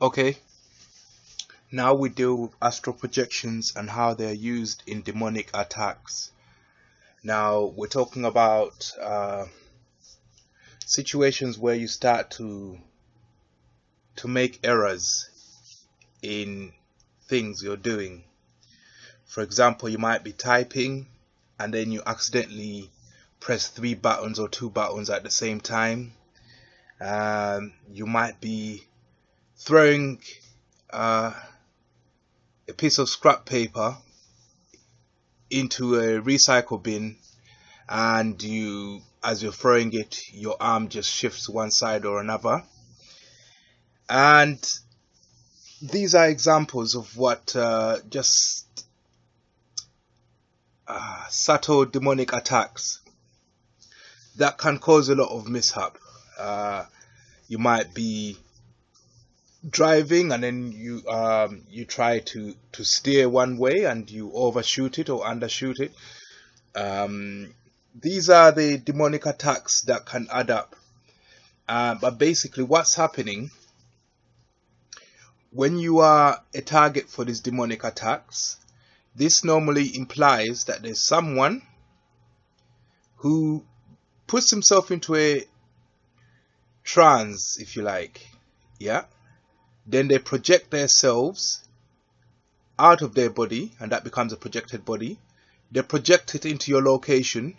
Okay, now we deal with astral projections and how they're used in demonic attacks. Now we're talking about situations where you start to make errors in things you're doing. For example, you might be typing and then you accidentally press 3 buttons or 2 buttons at the same time. You might be throwing a piece of scrap paper into a recycle bin, and as you're throwing it, your arm just shifts one side or another. And these are examples of what just subtle demonic attacks that can cause a lot of mishap. You might be driving and then you try to steer one way and you overshoot it or undershoot it. These are the demonic attacks that can add up. But basically what's happening when you are a target for these demonic attacks, this normally implies that there's someone who puts himself into a trance, if you like. Yeah. Then they project themselves out of their body, and that becomes a projected body. They project it into your location,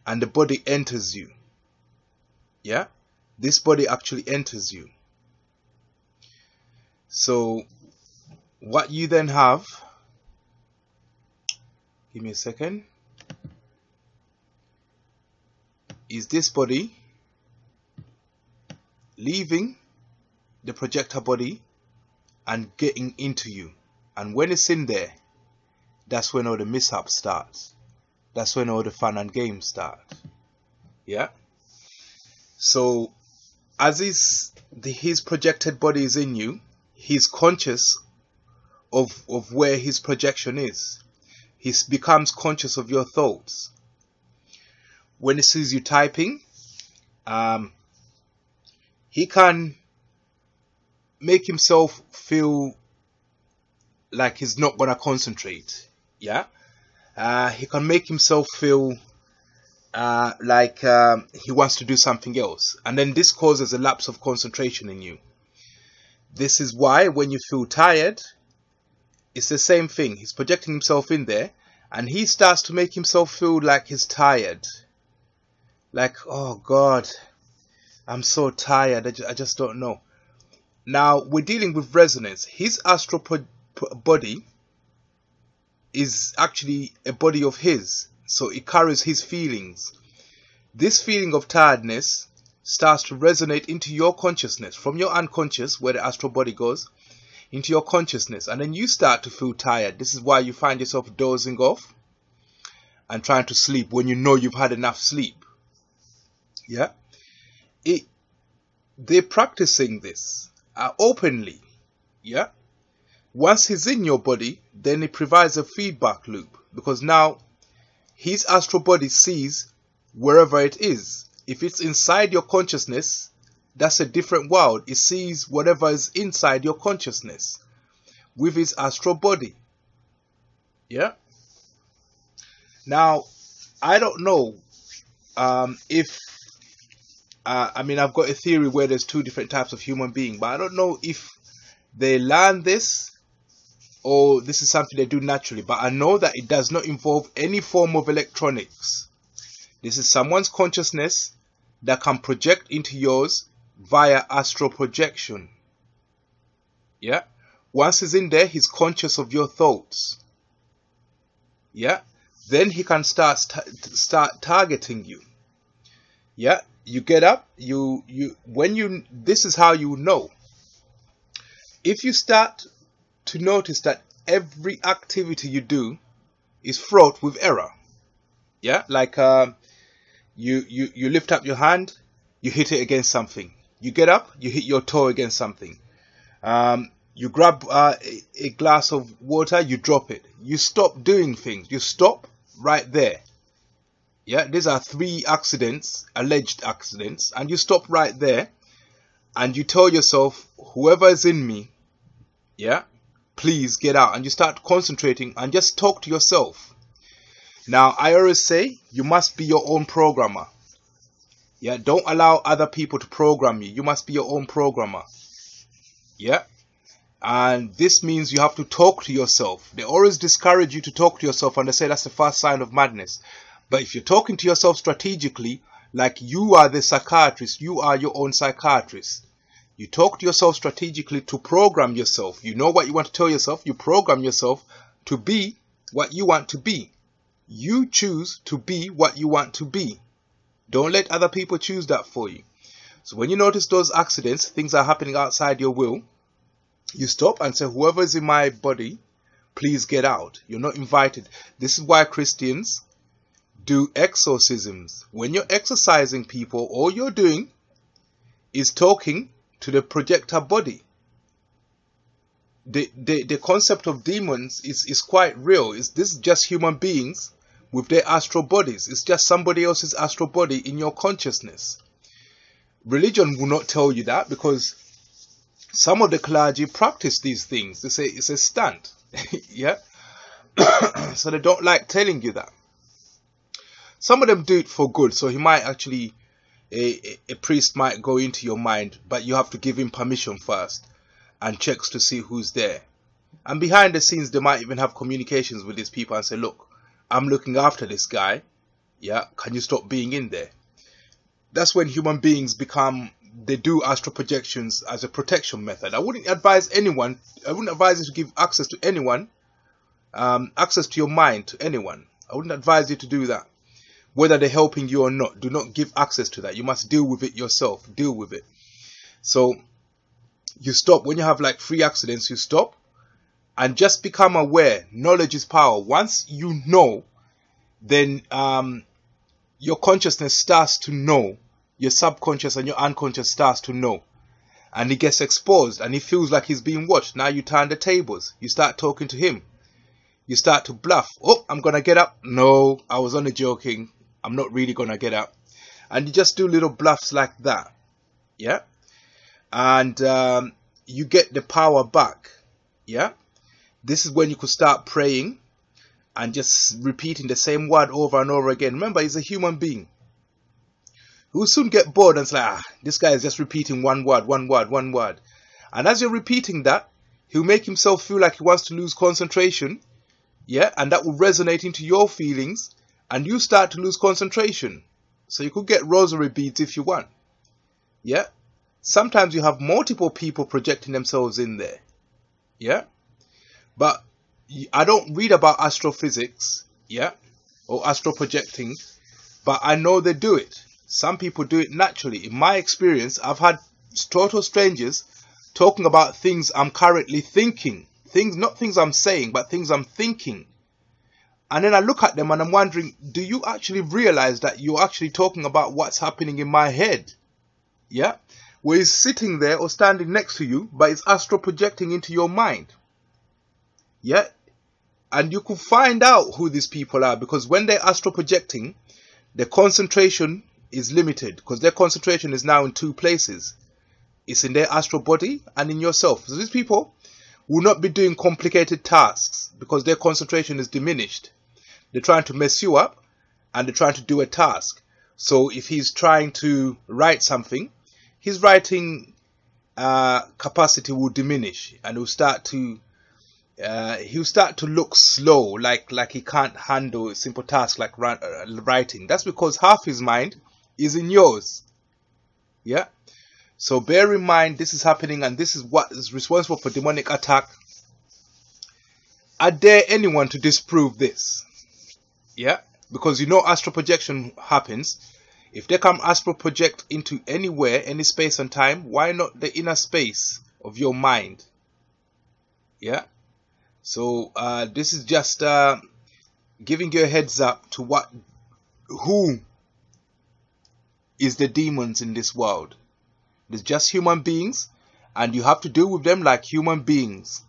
and the body enters you. Yeah? This body actually enters you. So, what you then have, give me a second, is this body leaving the projector body and getting into you. And when it's in there, that's when all the mishap starts. That's when all the fun and games start. Yeah? So, as his projected body is in you, he's conscious of where his projection is. He becomes conscious of your thoughts. When he sees you typing, he can make himself feel like he's not gonna concentrate. Yeah, he can make himself feel like he wants to do something else, and then this causes a lapse of concentration in you. This is why when you feel tired, it's the same thing. He's projecting himself in there, and he starts to make himself feel like he's tired. Like, oh God, I'm so tired. I just don't know. Now, we're dealing with resonance. His astral body is actually a body of his. So it carries his feelings. This feeling of tiredness starts to resonate into your consciousness. From your unconscious, where the astral body goes, into your consciousness. And then you start to feel tired. This is why you find yourself dozing off and trying to sleep when you know you've had enough sleep. Yeah? They're practicing this openly. Yeah? Once he's in your body, then it provides a feedback loop, because now his astral body sees wherever it is. If it's inside your consciousness, that's a different world. It sees whatever is inside your consciousness with his astral body. Yeah? Now, I don't know if I mean, I've got a theory where there's 2 different types of human being, but I don't know if they learn this or this is something they do naturally. But I know that it does not involve any form of electronics. This is someone's consciousness that can project into yours via astral projection. Yeah? Once he's in there, he's conscious of your thoughts. Yeah? Then he can start targeting you. Yeah? You get up, this is how you know. If you start to notice that every activity you do is fraught with error. Yeah, like you lift up your hand, you hit it against something. You get up, you hit your toe against something. You grab a glass of water, you drop it. You stop doing things. You stop right there. Yeah, these are 3 accidents, alleged accidents, and you stop right there and you tell yourself, whoever is in me Yeah, please get out. And you start concentrating and just talk to yourself. Now, I always say you must be your own programmer. Yeah, don't allow other people to program you. You must be your own programmer. Yeah, and this means you have to talk to yourself. They always discourage you to talk to yourself, and they say that's the first sign of madness. But if you're talking to yourself strategically, like you are the psychiatrist, you are your own psychiatrist. You talk to yourself strategically to program yourself. You know what you want to tell yourself. You program yourself to be what you want to be. You choose to be what you want to be. Don't let other people choose that for you. So when you notice those accidents, things are happening outside your will, you stop and say, whoever is in my body, please get out. You're not invited. This is why Christians do exorcisms. When you're exorcising people, all you're doing is talking to the projector body. The concept of demons is quite real. This is just human beings with their astral bodies. It's just somebody else's astral body in your consciousness. Religion will not tell you that, because some of the clergy practice these things. They say it's a stunt. Yeah. So they don't like telling you that. Some of them do it for good. So he might actually, a priest might go into your mind, but you have to give him permission first and checks to see who's there. And behind the scenes, they might even have communications with these people and say, look, I'm looking after this guy. Yeah, can you stop being in there? That's when human beings become, they do astral projections as a protection method. I wouldn't advise anyone, I wouldn't advise you to give access to anyone, access to your mind to anyone. I wouldn't advise you to do that. Whether they're helping you or not, do not give access to that. You must deal with it yourself. Deal with it. So you stop. When you have like 3 accidents, you stop and just become aware. Knowledge is power. Once you know, then your consciousness starts to know. Your subconscious and your unconscious starts to know. And he gets exposed and he feels like he's being watched. Now you turn the tables. You start talking to him. You start to bluff. Oh, I'm going to get up. No, I was only joking. I'm not really going to get up. And you just do little bluffs like that. Yeah. And you get the power back. Yeah. This is when you could start praying and just repeating the same word over and over again. Remember, he's a human being. He will soon get bored and it's like, this guy is just repeating one word, one word, one word. And as you're repeating that, he'll make himself feel like he wants to lose concentration. Yeah, and that will resonate into your feelings and you start to lose concentration. So you could get rosary beads if you want. Yeah. Sometimes you have multiple people projecting themselves in there. Yeah. But I don't read about astrophysics. Yeah. Or astral projecting. But I know they do it. Some people do it naturally. In my experience, I've had total strangers talking about things I'm currently thinking. Things, not things I'm saying, but things I'm thinking. And then I look at them and I'm wondering, do you actually realize that you're actually talking about what's happening in my head? Yeah? Where he's sitting there or standing next to you, but it's astral projecting into your mind. Yeah? And you could find out who these people are, because when they're astral projecting, their concentration is limited, because their concentration is now in 2 places. It's in their astral body and in yourself. So these people will not be doing complicated tasks because their concentration is diminished. They're trying to mess you up and they're trying to do a task. So if he's trying to write something, his writing capacity will diminish and he'll start to look slow, like he can't handle a simple task like writing. That's because half his mind is in yours. Yeah. So bear in mind, this is happening and this is what is responsible for demonic attack. I dare anyone to disprove this. Yeah. Because you know astral projection happens. If they come astral project into anywhere, any space and time, why not the inner space of your mind? Yeah. So this is just giving you a heads up to who is the demons in this world. There's just human beings and you have to deal with them like human beings.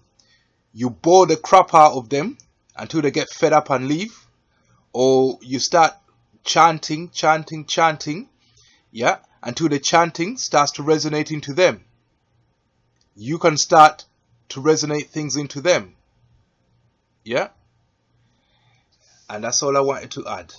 You bore the crap out of them until they get fed up and leave, or you start chanting, yeah, until the chanting starts to resonate into them. You can start to resonate things into them. Yeah? And that's all I wanted to add.